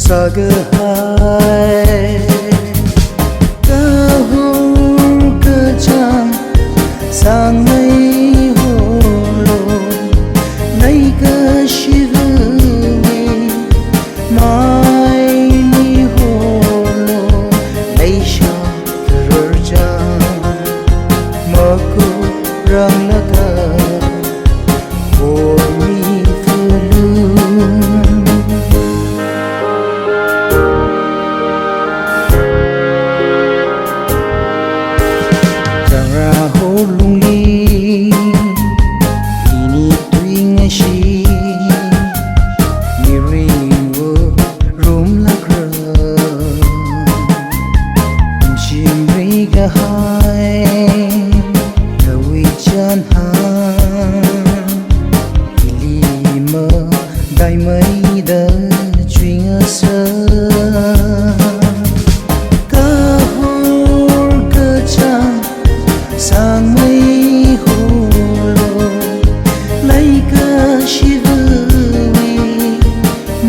Sagahai kahur kejam sang mây holo nay ka shivui mai ni holo nay sha kerja maku rang laga mi fulu lung li ini tuing shi mi ring wo rum la kra chim ri ga hai na wi chan ha li ma dai mai da chuying sa sang mây holo lấy ca shivui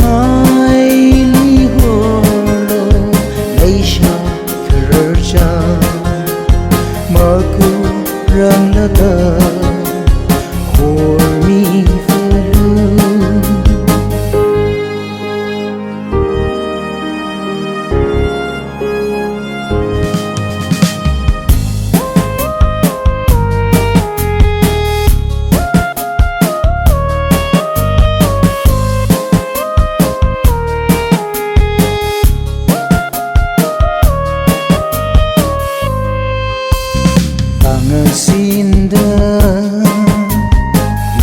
mai li holo lấy sha kerja maku rang laga mi fulu Sinda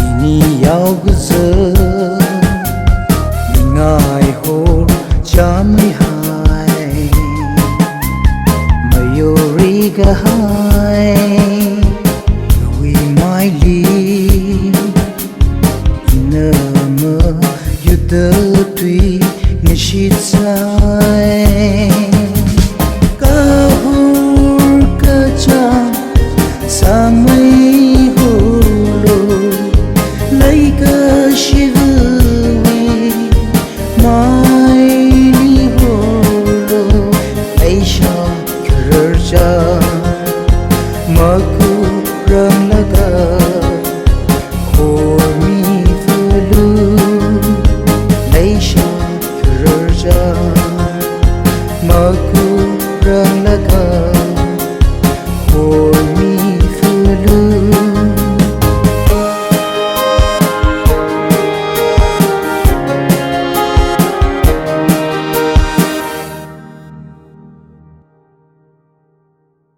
ini yau guza ngai ho chamai hai mayori ga hai we mai li ina ma yuda tui ngashitsa